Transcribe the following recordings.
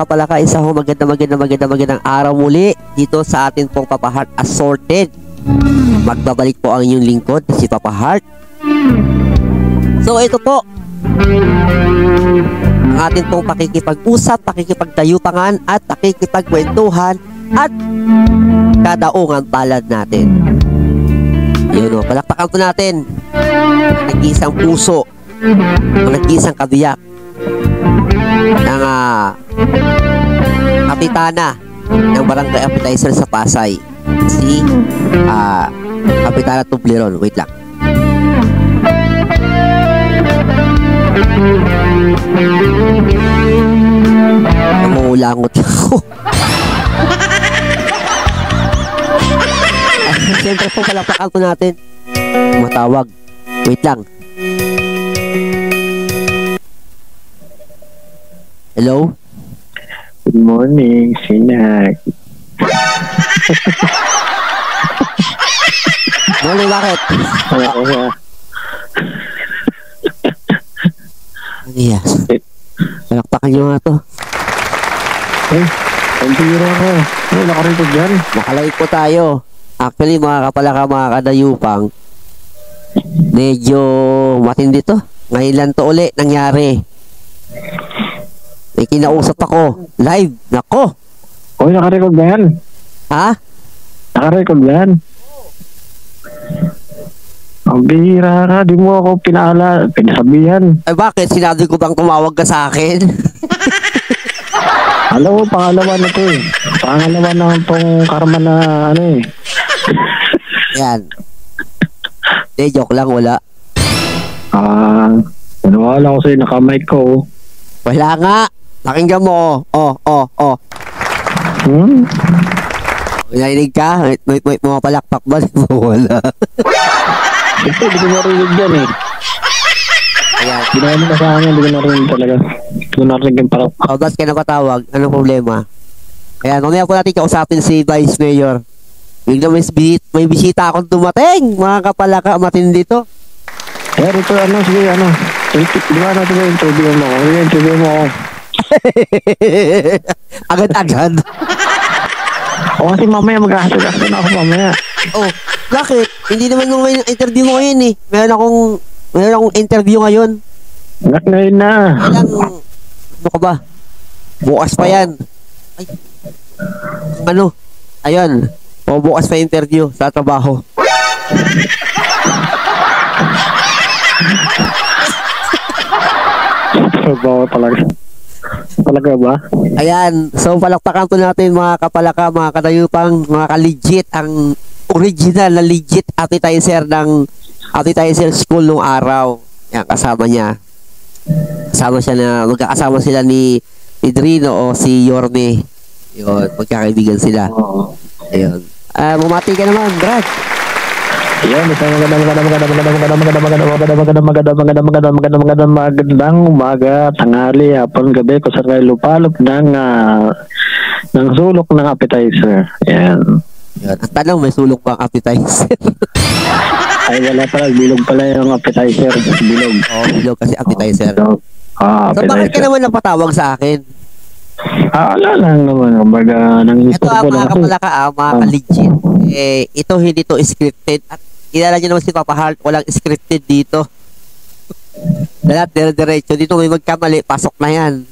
kapalaka, isa ho magandang araw muli dito sa atin pong Papa Heart Assorted. Magbabalik po ang inyong lingkod, si Papa Heart. So ito po ang atin pong pakikipag-usap, pakikipagtayupangan at pakikipagkwentuhan at kadaungan palad natin. Yun o, palakpakan po natin ang nag-iisang puso, ang nag-iisang kabiyak ng kapitana ng Barangay Appetizer sa Pasay, si Kapitana Tubleron. Wait lang. Namulangot ako. Siyempre po, palakpakan po natin. Matawag. Wait lang. Hello? Good morning, Sinag. Morning, bakit? Ako nga. Ano yan? Palakpakan nyo nga to. Ang bira ko. Ay, nakarito dyan. Nakalive po tayo. Actually, mga kapalaka, mga kadayupang, medyo matindi to. Ngayon lang to uli nangyari. May kinausap ako. Live. Nako. Uy, nakarecord ba yan? Ha? Nakarecord ba yan? Ang bihira ka. Di mo ako pinasabihan. Ay bakit? Sinabi ko bang tumawag ka sa akin? Alam mo, pangalawa na to eh. Pangalawa na itong karma na ano eh. Yan. Hindi, joke lang. Wala. Naniwala ko sa'yo. Naka-mic ko. Wala nga. Pakinggan mo. Oh. Nainig ka? Wait, mga palakpak ba? Wala. Ito, hindi ko narinig yan eh. Ayan. Ginawa mo na sa akin, hindi ko narinig talaga. Hindi ko narinig yung parang... Ba't ka napatawag? Anong problema? Ayan, mamaya po natin kausapin si Vice Mayor. Bigla may bisita akong dumating. Mga kapalaka, matindi to. Pero ito, sige, di ba natin yung interview mo ako? Yung interview mo ako. Agad-agad. O kasi mamaya mag-ahasag na ako mamaya. Oh, bakit? Hindi naman nung interview mo ngayon eh. Meron akong interview ngayon. Hanggat ngayon na. Ano ka ba? Bukas pa yan. Ay. Ano? Ayun. O, bukas pa interview sa trabaho. Trabaho talaga. Talaga ba? Ayan. So, palakpakan po natin mga kapalaka, mga kadayupang, mga ka-legit, ang original na legit appetizer ng appetizer school nung araw. Yan, kasama niya. Kasama siya na, magkakasama sila ni Drino o si Yorme. Yun, magkakaibigan sila. Ayun. Bumati ka naman, Brad. Yan, magandang umaga, tanghali, hapon, gabi, kung saan kayo lupalop ng sulok ng appetizer. Yan. Ang tanong, may sulok pang appetizer? Ay, wala pala. Bilog pala yung appetizer. Bilog. Oo, bilog kasi appetizer. So, appetizer. bakit ka naman napatawag sa akin? Wala lang naman. Baga, ito ang mga kapalaka, mga ka-legit. Ito hindi to scripted. At kilala nyo naman si Papa Heart, walang scripted dito. Lahat dire-diretso. Dito may magkamali, pasok na yan.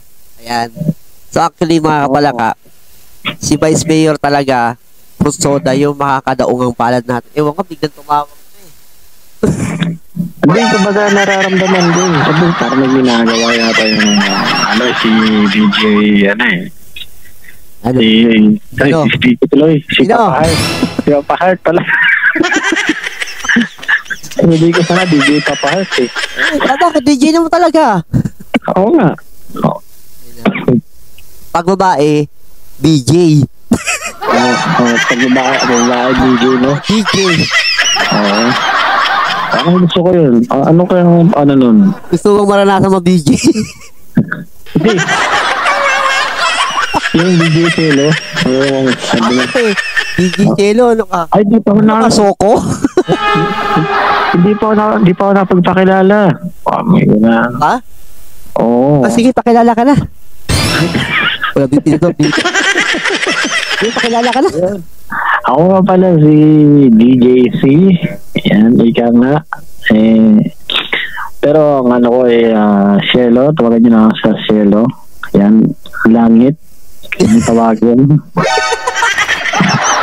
Ayan. So actually mga kapalaka, si Vice Mayor talaga, fruit soda yung makakadaungang palad natin. Ewan ka, biglang tumawag na eh. Hindi ko baga nararamdaman din. Sabi, parang may ginagawa yata yung si DJ, Ano? Si Tuloy. Si Papa Heart. Si Papa Heart pala. Hindi ko sana DJ Papa Heart eh. Bakit DJ naman talaga? Oo nga. Pag babae, BJ. Pag babae DJ, no? DJ. Oo. Parang gusto ko yun. Ano kayang nun? Gusto mong maranasan mo BJ? Hindi. Yung DJ Chelo. DJ Chelo, ano ka? Ay, di pa ako Soko? Hindi pa ako napagpakilala. May na. Ha? Oo. Sige, pakilala ka na. Wala din dito. Hindi, pakilala ka na. Ako nga pala si DJC. Yan, ika nga. Pero ang ano ko Cielo. Tawagan nyo na ako sa Cielo. Yan, langit. Yung tawagin.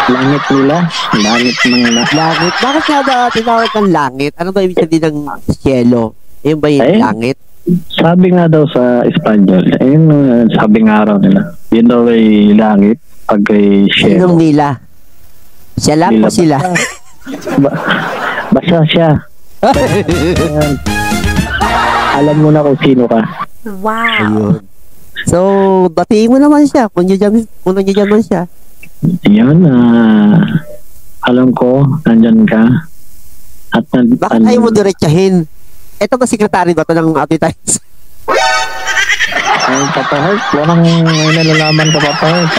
Langit nila. Langit ng Langit. Bakit nga ba tinawag ng langit? Ano ba ibig sabihin ng cielo? Yung ba yung langit? Sabi nga daw sa Espanyol. Ayun, sabi nga raw nila. Yun daw ay langit. Pag ay cielo. Sinong nila? Siya lang o sila? Basta siya. Alam mo na kung sino ka. Wow. Ayun. So, batiin mo naman siya. Kung nandiyan man siya. Yan, alam ko, nandyan ka. At Bakit ayaw mo diretsahin? Ito ba sekretary ba ito ng advertise? Ay, Papa Heart, walang may nalalaman ka, Papa Heart.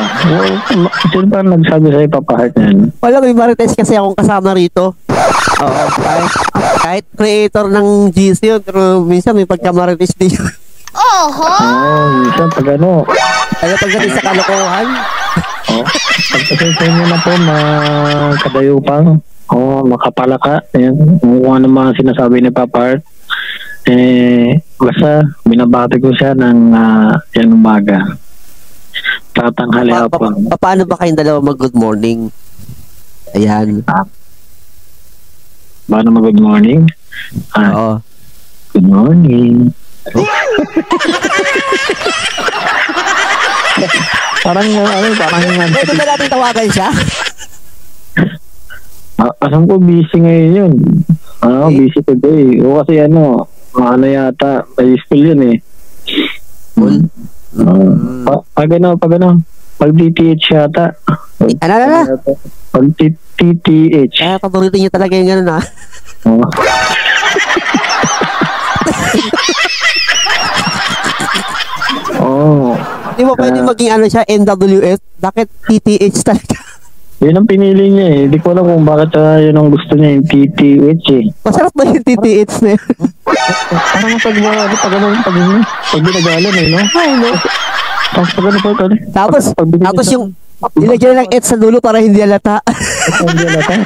Sino ba nagsabi sa'yo, Papa Heart, yan? Wala, may marites kasi akong kasama rito. Oo, kahit creator ng GC yun, pero minsan may pagkamarites din yun. Minsan pag ano. Kaya pagdating sa kalokohan. Pagpasensya nyo na po, kadayupang. Makapalaka. Ayan, kung ano mga sinasabi ni Papa Heart. Basta binabati ko siya ng yan umaga. Tatanghali hapon. Paano ba kayong dalawa mag-good morning? Ayan. Paano mag-good morning? Oo. Good morning. parang Pwede ba natin tawagan siya? alam ko busy ngayon yun. Busy today. O kasi ano yata, may school yun eh. Pag DTH yata. Ano? Pag TTH. Paborito niya talaga yung gano'n Di ba pwede maging ano siya, NWF? Bakit TTH talaga? Yun ang pinili niya eh. Hindi ko alam kung bakit yun ang gusto niya yung TTH eh. Masarap ba yung TTH na yun? Parang pag binagalan eh, no? Ay, no? Tapos yung nilagyan ng et sa dulo para hindi halata. Hindi halata.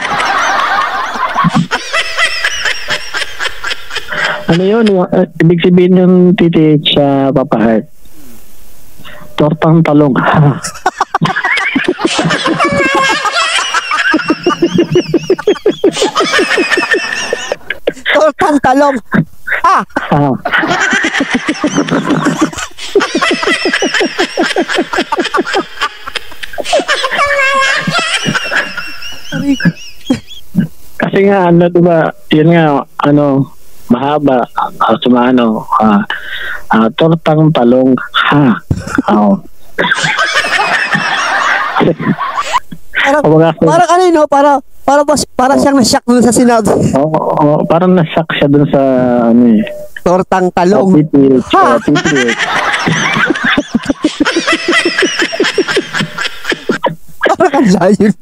Ano yun? Ibig sabihin yung TTH sa Papa Heart. Tortang talong. Tortang talong. Kasi nga diba, yun nga mahaba tortang talong Parang ano yun, para siyang na-shock dun sa sinabi. Parang na-shock siya dun sa Tortang talong. Parang ang layo.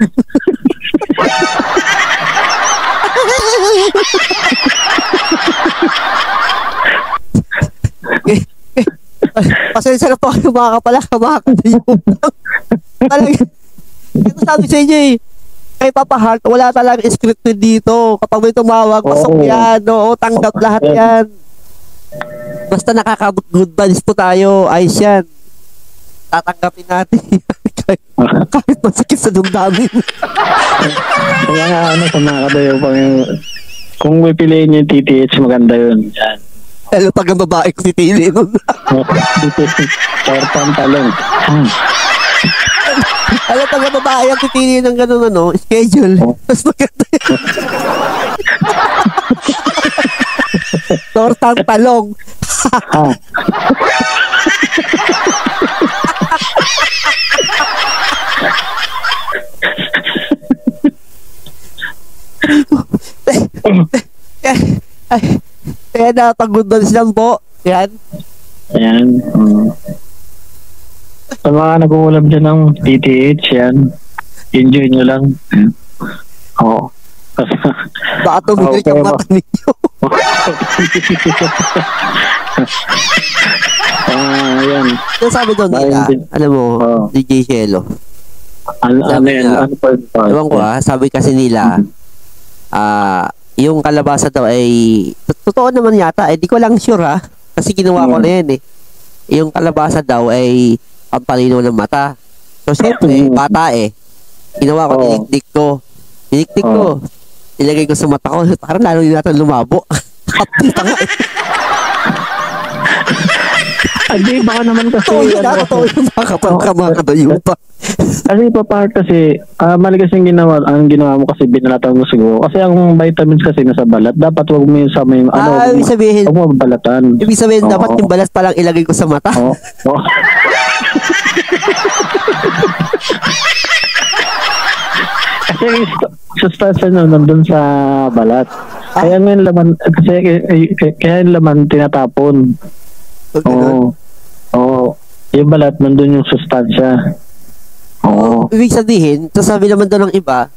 Pasensya na po kayo mga kadayupang. Talaga. Ito sabi sa inyo kay Papa Heart, wala talagang scripted dito. Kapag may tumawag, pasok yan. Tanggap lahat yan. Basta nakaka-good vibes po tayo, ayos yan. Tatanggapin natin kahit masakit sa damdamin. Kaya nga sa mga kadayupang kung pipiliin niyo yung TTH, maganda yun. Yan. Lalo pag ang babae ko titili nun. Tortang talong. Lalo pag ang babae ang titili ng gano'n schedule. Mas maganda yan. Tortang talong. Kaya napag-good vibes lang po. Yan. Ayan. Sa mga nag-uulam dyan ng TTH, yan. Enjoy nyo lang. Oo. Baka tumigil ang mata ninyo. Ayan. Ano sabi doon nila? Alam mo, DJ Shelo. Ano Sabi yan? niya, Ano pa yun? ewan ko sabi kasi nila, yung kalabasa daw ay, totoo naman yata, di ko lang sure kasi ginawa ko na yan yung kalabasa daw ay pampalino ng mata. So, siyempre, bata ginawa ko, dinikdik ko, ilagay ko sa mata ko, parang lalo din natin lumabo. Kapti pa nga Hindi, baka naman kasi... Totoo yung mga kadayupa. Kasi papahal kasi, mali kasi ang ginawa mo kasi binalatan mo siguro. Kasi ang vitamins kasi nasa balat, dapat wag mo yung sa may... ibig sabihin... Huwag mo balatan. Ibig sabihin, dapat yung balat pa lang ilagay ko sa mata. Kasi sustansya nandun sa balat. Kaya yung laman, kaya yung laman tinatapon. Oo. Yung balat, nandun yung sustansya. Oo. Ibig sabihin, sabi naman daw ng iba,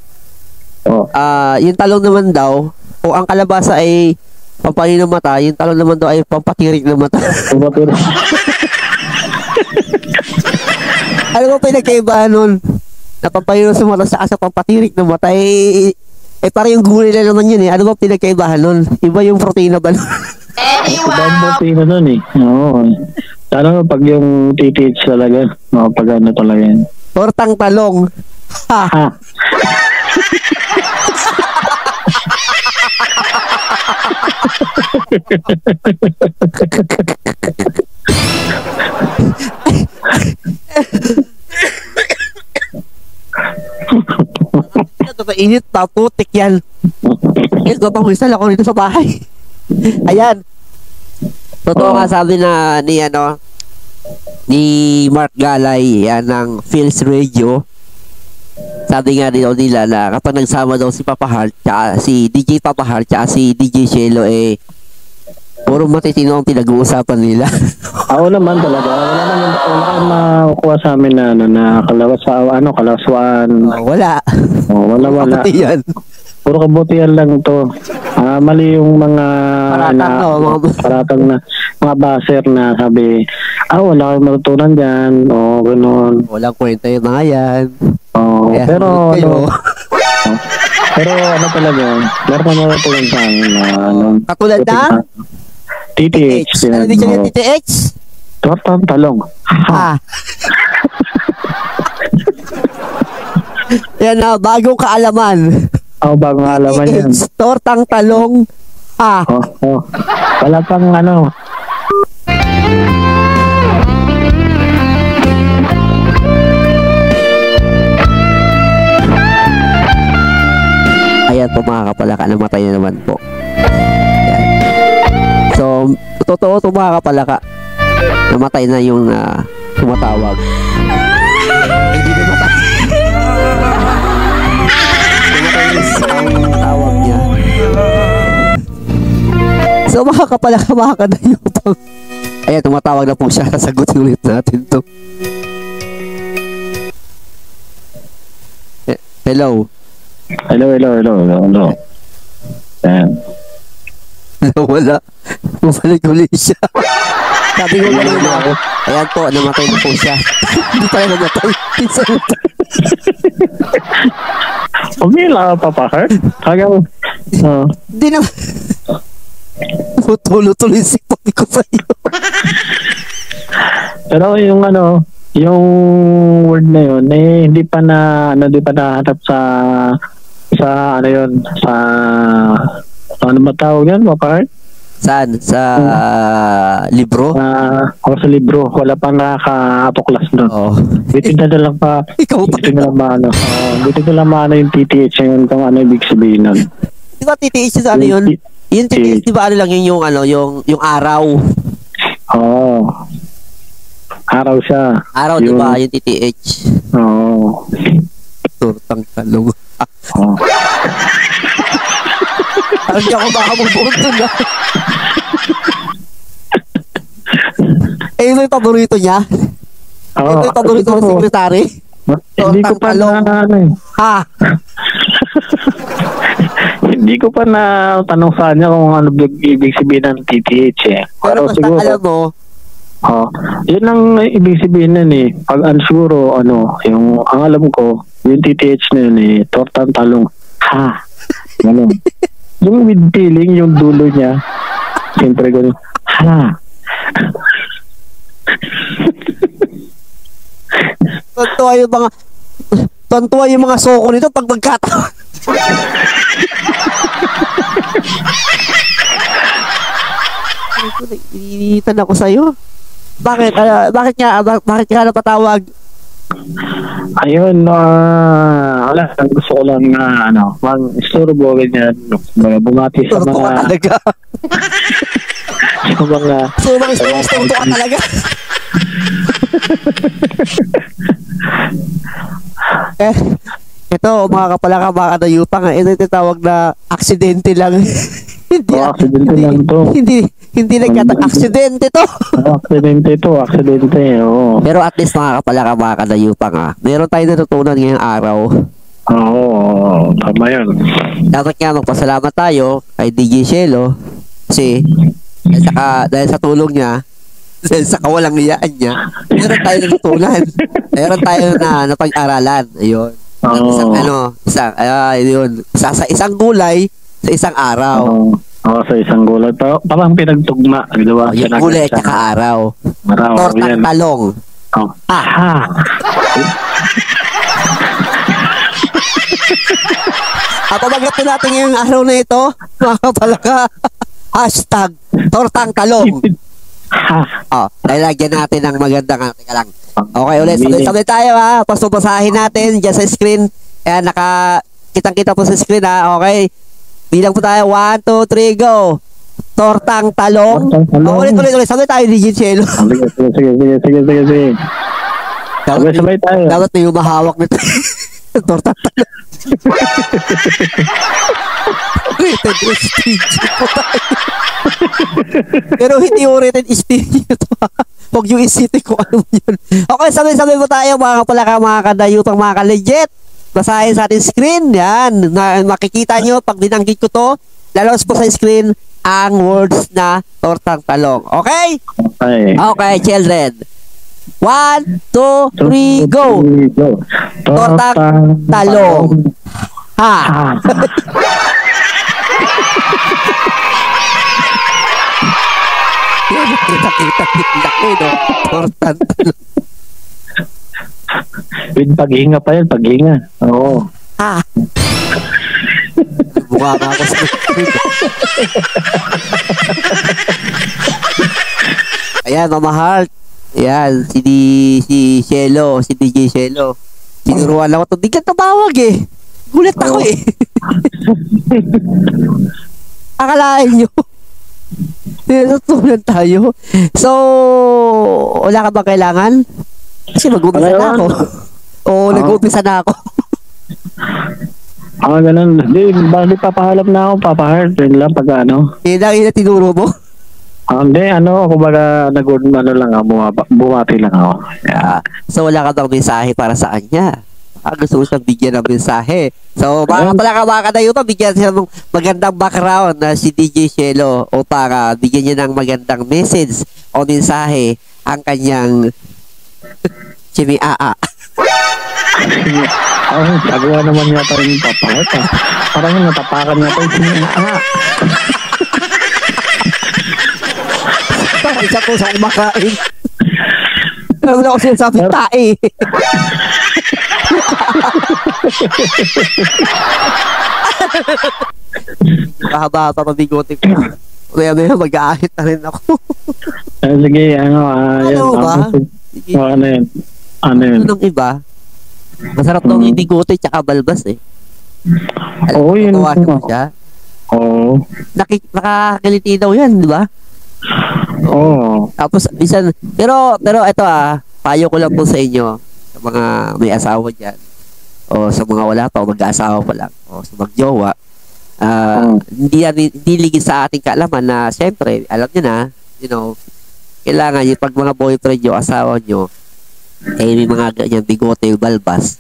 yung talong naman daw, o ang kalabasa ay pampanin ng mata, yung talong naman daw ay pampatirik ng mata. Ano mo pinagkaibahan nun? Napampanin sa mata sa pampatirik ng mata, parang yung gulay na naman yun Ano ba pinagkaibahan nun? Iba yung protina ba nun? Iba yung protina nun Oo. Sana pag yung TTH talaga, pag ano talaga yan. Tortang talong. Ha. Init pa, putik yan. Ito pang misal ako dito sa bahay. Ayan. Totoo nga sabi ni Mark Galay yan ng Phil's Radio. Sabi nga nila na kapag nagsama daw si Papa Heart tsaka si DJ Papa Heart tsaka si DJ Shelo puro matitino ang pinag-uusapan nila. Ako naman talaga. Wala naman makukuha sa amin na kalaswaan. Wala. Wala. Yan. Puro kabutihan lang to. Mali yung mga paratang na mga baser na sabi, wala kayong matutunan dyan, gano'n. Walang kwenta yung mga yan. Pero ano talaga, meron ka matutunan sa amin katulad na? TTH. Ano din siya yung TTH? Tortang talong. Yan bagong kaalaman. Bagong kaalaman yan. Tortang talong. Wala pang Ayan po mga kapalaka, namatay na naman po. Ayan. So, totoo ito mga kapalaka. Namatay na yung tumatawag. Hindi namatay. Namatay na ang tawag niya. So mga kapalaka, mga kadayupang. Ayan, tumatawag na po siya. Sagutin ulit natin to. Hello. Hello. Ayan. Wala. Bumalik ulit siya. Sabi ko kanina, ayan po, namatay na po siya. Hindi tayo namatay. Umila ka, Papa Heart? Hindi na. Tulo-tuloy si Pati ko sa iyo. Pero yung word na yun, hindi pa nahanap sa ano matawag yan, Papa Heart? Saan? Sa libro? Sa libro. Wala pa nakakatuklas doon. Bitin na lang pa. Bitin na lang maano yung TTH yun kung ano ibig sabihin nun. Di ba TTH sa ano yun? Yung TTH, di ba ano lang yun yung araw? Araw siya. Araw, di ba? Yung TTH. Tortang talong. Parang di ako makamubuto na. Ito yung paborito niya? Ito yung paborito ng sekretary? Hindi ko pa Hindi ko pa na tanong sa kanya kung ano ibig sabihin ng TTH Pero basta siguro, alam mo, Oh, yun ang ibig sabihin nun eh. Pag unsure, ano, yung, ang alam ko, yung TTH na yun eh, tortang talong. Ha! Ganun. Yung with feeling, yung dulo niya, siyempre ganun. Ha! Tontuwa yung mga soko nito pag magkataon. Iniinitan ako sa'yo. Bakit? Bakit ka napatawag? Ayun, wala, gusto ko lang na, ano, mag-istorbo, ganyan, bumati sa Turto ka mga, talaga. sa mga, So, turto ka talaga. eh, ito, mga kapalaka, mga kadayupang, ito tinatawag na aksidente lang. Hindi, aksidente lang to. Hindi aksidente to. Aksidente, oo. Pero at least mga kapalaka, mga kadayupang, meron tayo natutunan ngayong araw. Oo, tama yun. Dapat nga magpasalamat tayo kay DJ Shelo kasi dahil sa tulong niya, dahil sa kawalang iyaan niya, meron tayo natutunan. Meron tayo na napag-aralan. Ayun. Sa isang gulay, sa isang araw. Oo, sa isang gulay. Parang pinagtugma, di ba? Yung gulay at saka araw. Tortang talong. Oh. Aha! Pabaglatin natin ngayong araw na ito, mga kapalaka. Hashtag tortang talong. Lalagyan natin ng magandang teka lang. Okay, ulit. Sabay tayo ha. Pasahin natin dyan sa screen. Ayan, kitang-kita po sa screen ha. Okay. Bilang po tayo. 1, 2, 3, go. Tortang talong. Ulit. Sabay tayo, DJ Chelo. Sige. Sabay tayo. Dapat may umahawak nito. Tortang talong. Rated STG po tayo. Pero hindi yung rated STG ito. Huwag yung isiti ko ano yun. Okay, sabay-sabay po tayo mga kapalaka, mga kadayupang, mga ka-legit. Basahin sa ating screen. Yan. Makikita nyo pag binanggit ko to, lalabas po sa screen ang words na tortang talong. Okay? Okay, children. 1, 2, 3, go! Tortang talong. Ha! Kita laki, no? Tortang talong. With paghinga pa yan, paghinga. Oo. Ha! Mukha ka ako sa ayan, Mama Heart. Ayan, si Shelo, si DJ Shelo. Sinuruan ako ito. Di ka tabawag eh. Gulat ako eh. Akalain nyo. Natutunan tayo. So, wala ka ba kailangan? Kasi mag-umpisa na ako. Oo, nag-umpisa na ako. Ganun. Di papahalap na ako, papaheart. Yun lang pag ano. Ina tinuro mo? Hindi, kumbaga, bumati lang ako. Yeah. So, wala ka bang mensahe para sa kanya? Gusto ko siyang bigyan ng mensahe. So, baka mga kadayo pa, bigyan siya ng magandang background na si DJ Shelo o para bigyan niya ng magandang message o mensahe ang kanyang chimiaa.Agawa naman yata yung papahat. Parang natapakan niya pa yung chimiaa. Isa po sa kumakain. Alam na ko sinasabi tae. Mahaba pa pabigote ko. Kaya mag-aahit na rin ako. Sige, ano ba? Ano yun? Ng iba, masarap daw yung bigote tsaka balbas eh. Oo, yun. Siya. Oo. Nakakiliti daw yan, di ba? Oo. Tapos, pero ito payo ko lang po sa inyo, sa mga may asawa dyan, o sa mga wala pa, o mag-aasawa pa lang, o sa magjowa, hindi ligid sa ating kaalaman na, syempre, alam nyo na, kailangan yung pag mga boyfriend nyo, asawa nyo, may mga ganyan, bigote, balbas,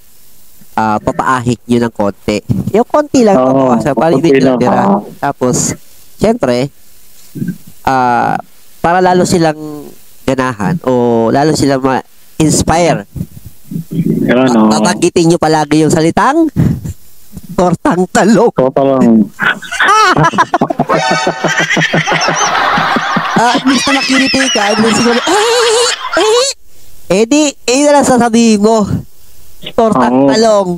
papaahik nyo ng konti. Yung konti lang, tapos, syempre, para lalo silang ganahan o lalo sila ma-inspire. Yan, o. Babanggitin nyo palagi yung salitang tortang talong. So, parang, Imbis na makiliti ka, imbis siguro, na lang sasabihin mo. Tortang Oo. talong.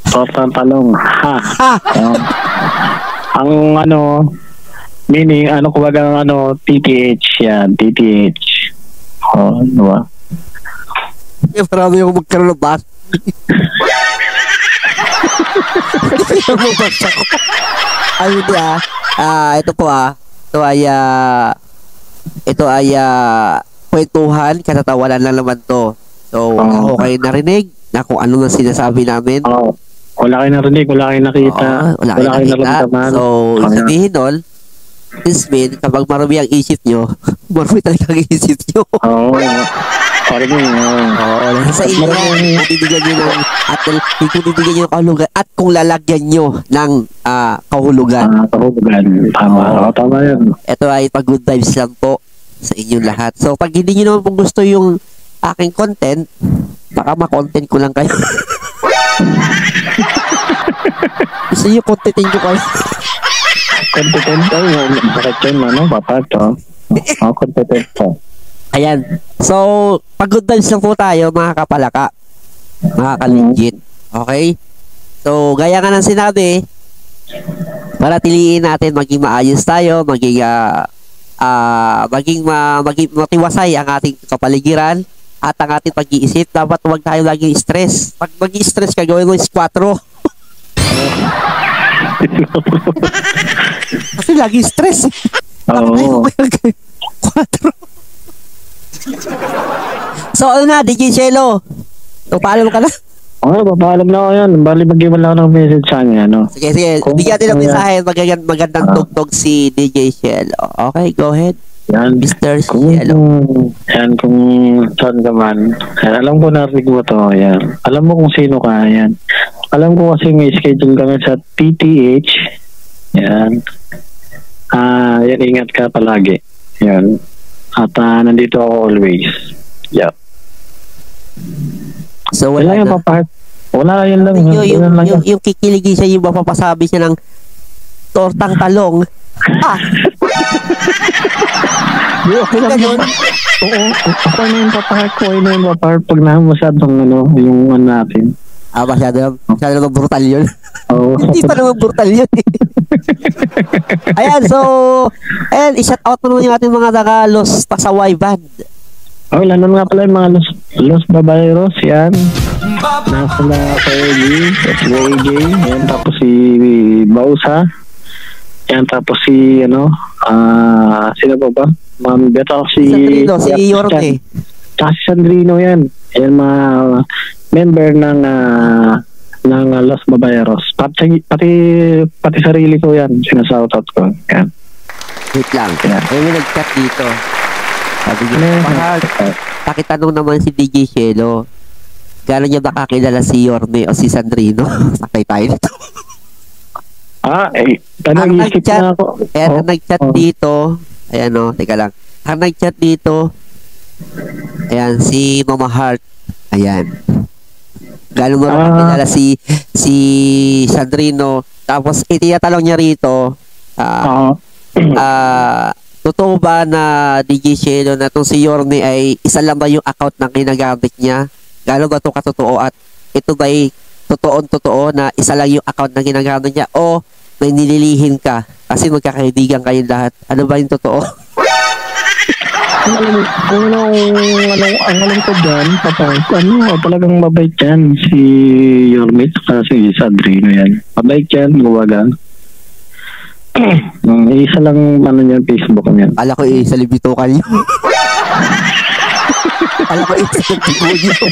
tortang talong. Ha. Ha! Ang ano, meaning, ano, kumbaga, ano, TTH yan, TTH. Oh, ano ba? Marami akong magkaroon ng bas. Ay, hindi ito po ito ay kwentuhan, katatawanan lang naman to. So, wala ko kayo narinig na kung ano na sinasabi namin. Oh, wala kayo narinig, wala kayo nakita, Wala kayo nakita. naramdaman. So, sabihin nun, this mean, kapag marami ang isip nyo, marami talaga ang isip nyo. Oo. Parang yun. Sa inyo yan, bibigyan nyo ng bibigyan nyo ng kahulugan at kung lalagyan nyo ng kahulugan. Kahulugan. Tama. Oo, tama yan. Ito ay pag good vibes lang po sa inyong lahat. So, pag hindi nyo naman po gusto yung aking content, baka ma-content ko lang kayo. Gusto nyo contentin ko kayo. Competent ko yun. Bakit yun, ano, papato. Competent ko. Ayan. So, pag good vibes lang po tayo, mga kapalaka. Mga ka-legit. Okay? So, gaya nga ng sinabi, para tiliin natin maging maayos tayo, maging matiwasay ang ating kapaligiran at ang ating pag-iisip. Dapat huwag tayo laging stress. Pag mag-i-stress ka, gawin mo is 4. Kasi lagi stress. Oo. 4. So, ano na, DJ Shelo? So, paalam ka na? Okay, papaalam na ako yan. Bali, mag-iwan lang ako ng message sa kanya, no? Sige, sige. Bigyan din ng mensahe. Magandang tugtog si DJ Shelo. Okay, go ahead. Yan. Mr. Kung, Shelo. yan, kung saan ka man. Yan, alam ko narinig mo to. Yan. Alam mo kung sino ka. Yan. Alam ko kasi may schedule kami sa TTH. Yan. Yan, ingat ka palagi. Yan. At nandito ako always. Yep. So, Wala wala yung na. papahit. Wala, yan lang. Yung kikiligi siya, yung mapapasabi siya ng tortang talong. Okay lang yun. Oo. Ako na yung papahit ko. Ako na yung papahit pag masyadong yung ano natin. Masyado naman brutal yun. Oo. Hindi pa naman brutal yun. Ayan, so, i-shout out mo naman yung ating mga naka-Los Pasaway band. Oh, lalo nga pala yung mga Los Babaeros, yan. Nasa na Fergie, at Reggae, yan. Tapos si Bausa. Yan, tapos si, sino ba? Ma'am Beto, si Yorme. Tsaka si Sandrino, yan. Yan, mga member ng Los Babaeros. Pati sarili ko yan, sinasoutout ko. Yan. Wait lang. Yeah. May nag-chat dito. Sabi niya, pakitanong naman si DJ Shelo, gano'n niya ba kakilala si Yorme o si Sandrino? Sakay tayo nito. Nag-isip na ako. Ang nag-chat dito, ayan teka lang. Ang nag-chat dito, ayan, si Mama Heart. Ayan. Gano'n mo kakilala si Sandrino. Tapos, itinatanong niya rito, totoo ba na DJ Shelo na itong si Yorme ay isa lang ba yung account na ginagamit niya? Gano'n ba ito katotoo at ito ba'y totoo na isa lang yung account na ginagamit niya o may nililihin ka kasi magkakaibigan kayong lahat? Ano ba yung totoo? Ang alam ko dyan, talagang mabait yan si Yorme kasi si Sandrino yan. Mabait yan, guwaga. Isa lang niyan, Facebook niyan. Ala ko sa libitukan niyo. Ala ko sa libitukan niyo.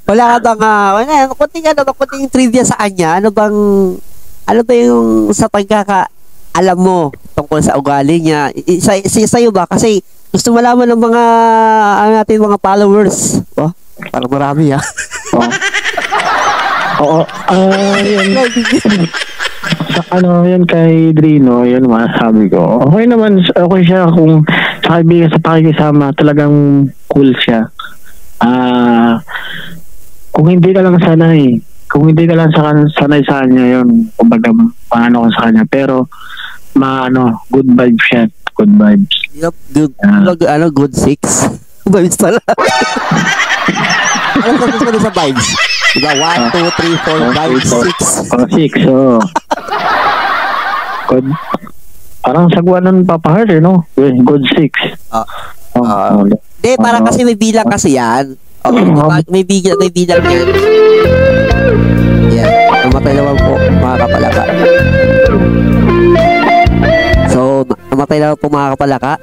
Wala ka bang kunting trivia sa kanya? Ano ba yung sa pagkakaalam mo tungkol sa ugali niya? Sa'yo ba? Kasi gusto malaman ng mga natin mga followers. Oh, parang marami Oo, yan. Sa ano, yun kay Drino, yun masasabi ko. Okay naman, okay siya kung sa kaibigan, sa pakikisama, talagang cool siya. Kung hindi ka lang sanay, kung hindi ka lang sanay sa kanya yun, kumbaga, paano ka sa kanya. Pero, good vibes siya. Good vibes. Yup, good six. Vibes pala. Ano sa susunod sa vibes? Diba? 1, 2, 3, 4, 5, 6. 6, oh. Good. Parang sagwanan papahard, no? Good 6. Hindi, parang kasi may bilang kasi yan. May bilang yan. Yan. Namatay naman po, mga kapalaka. So, namatay naman po, mga kapalaka.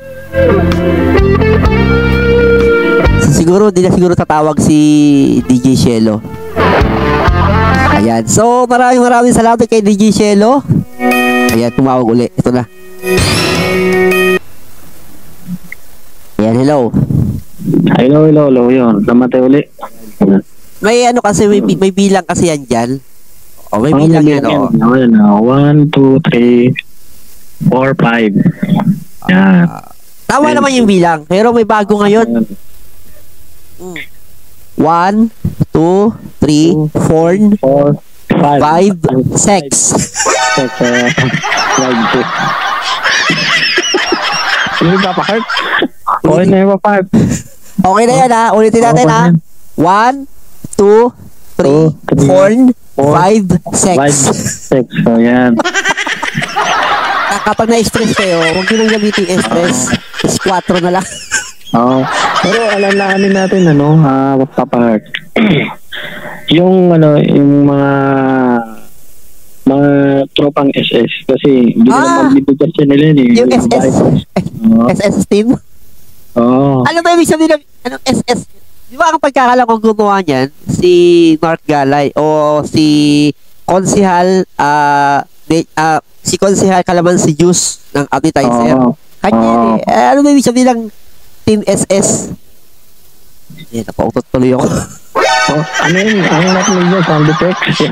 So, siguro, di na siguro tatawag si DJ Shelo. Ayan. So, maraming salamat kay DJ Shelo. Ayan, tumawag uli. Ito na. Ayan, hello. Hello, yun. Namatay uli. May kasi, may bilang kasi yan dyan. May bilang yan, 1, 2, 3, 4, 5. Yan. Tama naman yung bilang, pero may bago ngayon. 1, 2, 3, 4, 5, 6. Hindi ba pa heart? Okay na yung pa. Okay na yan ha. Ulitin natin ha. 1, 2, 3, 4, 5, 6. So yan. Kapag na-stress kayo, huwag nyo nang gamitin stress. 4 na lang. Pero alalahanin natin Papa Heart. yung mga tropang SS kasi hindi naman bibigyan siya nila yung SS SS team? Ano ba ibig sabihin ng SS? Di ba ang pagkakala kong gumawa niyan si Mark Galay o si Konsihal si Konsihal Calamansi Juice ng appetizer. Kanya ano ba ibig sabihin ng Team SS? Napautot tuloy ako. Ano yun? Ang natin niya, sound effects.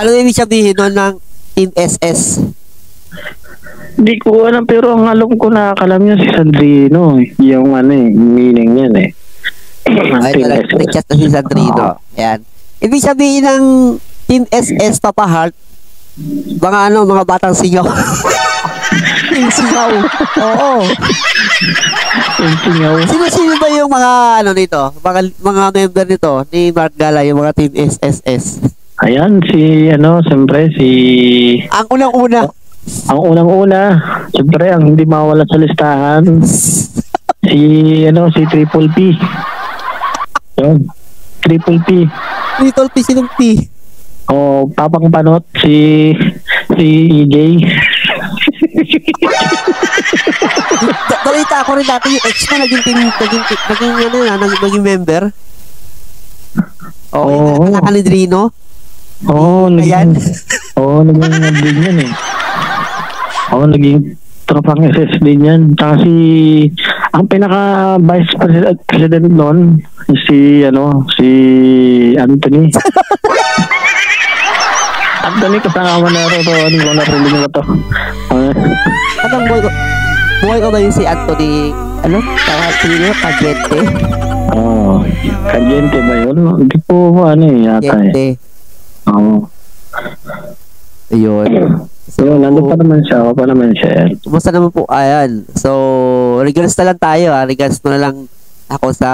Ano ibig sabihin nun ng Team SS? Hindi ko alam, pero ang alam ko nakakalam niya si Sandrino. Yung meaning niyan Ay, nag-chat na si Sandrino. Yan. Ibig sabihin ng Team SS, Papa Heart, mga batang singaw. Team singaw. Oo. Team singaw. Sino ba yung mga nito? Mga member nito ni Mark Gala, yung mga Team SSS? Ayan, siyempre si... Ang unang-una, siyempre, ang hindi mawala sa listahan, si Triple P. Yun, Triple P. Triple P, sinong P? Papang Panot, si EJ. Balita ako rin dati yung ex mo naging member. Anak ni Drino. Naging din yan naging tropang SS din yan. Kasi ang pinaka vice president noon si Anthony. Anthony, kasama na rin ito. Narinig mo ito. Anong buhay ko ba yung si Anthony? Caliente? Caliente ba yun? Hindi po yata Caliente. Ayun. So, nandun pa naman siya. Kumusta naman po? Ayan. So, regards na lang tayo regards na lang ako sa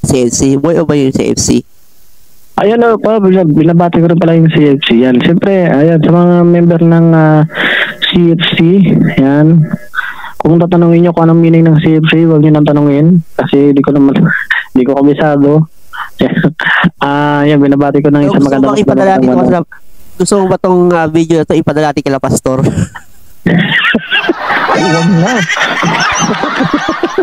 CFC. Buhay ko ba yung CFC? Ayan binabati ko rin pala yung CFC. Yan. Siyempre, ayan, sa mga member ng CFC, yan. Kung tatanungin nyo kung anong meaning ng CFC, huwag nyo nang tanungin. Kasi di ko kabisado. Yan, binabati ko ng isang magandang... Gusto mo ba itong video na ito ipadala natin kila Pastor? Huwag na.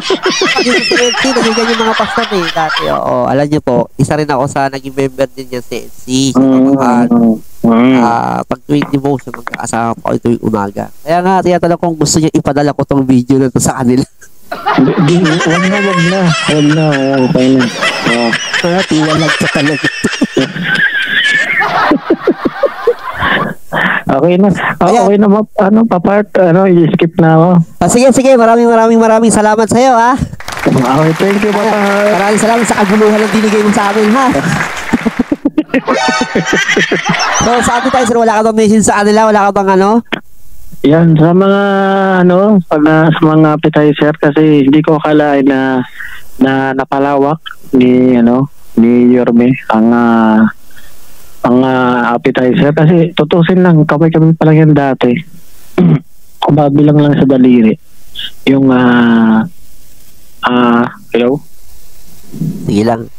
Kasi sa CFC, nagiging yung mga pastor dati. Alam nyo po, isa rin ako sa naging member din yung CFC. Pag tuwing devotion, magkakasama po ako tuwing umaga. Kaya nga, tiyatanong kung gusto nyo ipadala ko itong video na ito sa kanila. Huwag na. Okay na. Kaya tiwalag ka talaga. Okay na. Okay na, pa-part, i-skip na ako. Sige, maraming salamat sa iyo, ha. Okay, thank you, Papa. Maraming salamat sa kaguluhan ng binigay mo sa amin, ha. So, sa appetizer, wala ka bang message sa kanila? Wala ka bang Yan, sa mga, sa mga appetizer, kasi hindi ko akalain na napalawak ni Yorme ang appetizer, kasi tutusin lang kami pa lang yan dati. Kumabilang lang sa daliri yung hello, sige lang.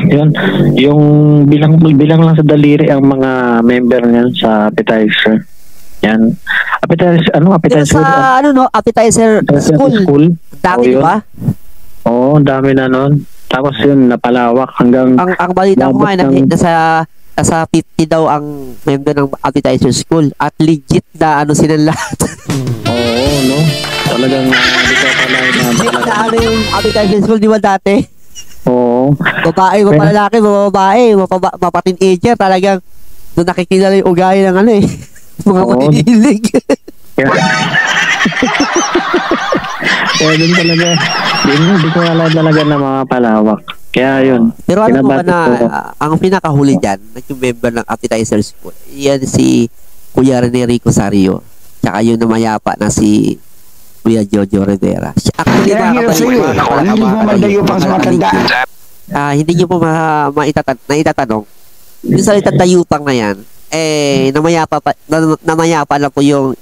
yun, yung bilang lang sa daliri ang mga member niyan sa appetizer. Yan, appetizer Pero sa appetizer school. Dami, di ba? Oo, dami na nun. Tapos yun, napalawak hanggang Ang balita ko nga, nasa 50 daw ang member ng appetizer school at legit na sila lahat. Oo, no? Talagang hindi ko akalain na Legit na yung appetizer school, di ba dati? Oo. Babae, mapalalaki, mababae, mapatin-ager, talagang doon nakikilala yung ugali ng mga Oo. mahilig. Kaya din talaga, hindi ko alam talaga na mga palawak. Kaya yun. Pero alam mo ba kinabati na ko. ang pinakahuli dyan, yung member ng appetizer school, yan si Kuya Rene Rico Sario, tsaka yung namayapa na si Kuya Jojo Rivera. Actually, Kaya hirap sa'yo eh. Hindi mo mandayo pang sa matanda. Hindi nyo po naitatanong. Yung salitang dayupang na yan, namayapa na po yung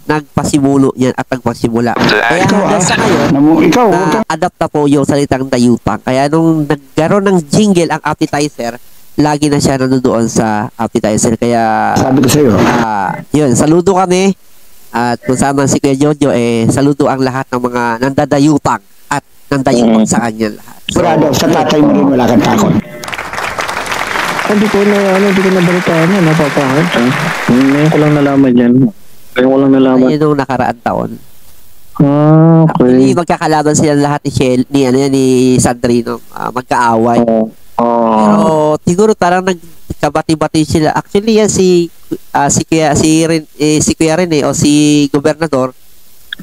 nagpasimulo yan at nagpasimula. Kaya hanggang sa ngayon, na-adapt na po yung salitang dayupang. Kaya nung nagkaroon ng jingle ang appetizer, lagi na siya nanonood sa appetizer. Kaya, Sabi ko sa'yo. yun, saludo kami. At kung sama si Kuya Jojo, saludo ang lahat ng mga nandadayupang at nandayupang sa kanya lahat. Sigurado, sa tatay mo rin wala kang takot. Hindi ko na balitaan yan, napapahal. Ngayon ko lang nalaman yan. Ngayon ko lang nalaman. Ayun nung nakaraan taon. Okay. Actually, magkakalaban sila lahat ni Sandrino. Magkaaway. Pero siguro parang nagkabati-bati sila. Actually, yan si Kuya Ren o si Gobernador,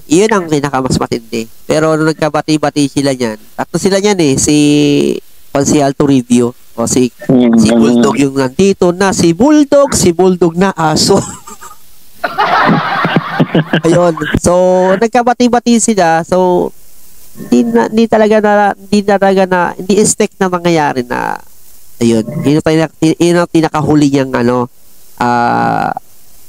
iyon ang pinakamas matindi. Pero nung nagkabati-bati sila niyan, tatlo sila niyan si Consihal Toribio o si Bulldog yung nandito na si Bulldog na aso. Ayun. So, nagkabati-bati sila. So, hindi expect na mangyayari na ayun. Yun ang pinakahuli niyang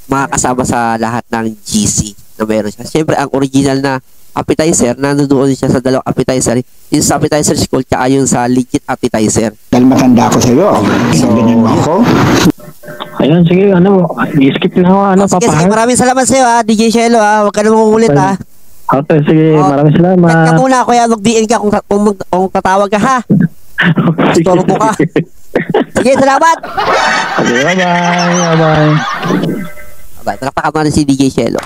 makakasama sa lahat ng GC na meron siya. Siyempre, ang original na appetizer, nandoon siya sa dalawang appetizer. Yung sa appetizer school, tsaka yung sa legit appetizer. Dahil matanda ako sa'yo. Sabihin mo ako. Ayun, sige, i-skip na ako, Sige, maraming salamat sa iyo, DJ Shelo, Huwag ka na mangungulit, Okay, sige, maraming salamat. Chat ka muna, kuya, mag-DN ka kung tatawag ka, ha? Storbo ka. Sige, salamat! Okay, bye-bye. Bye, palakpakan mo na si DJ Shelo.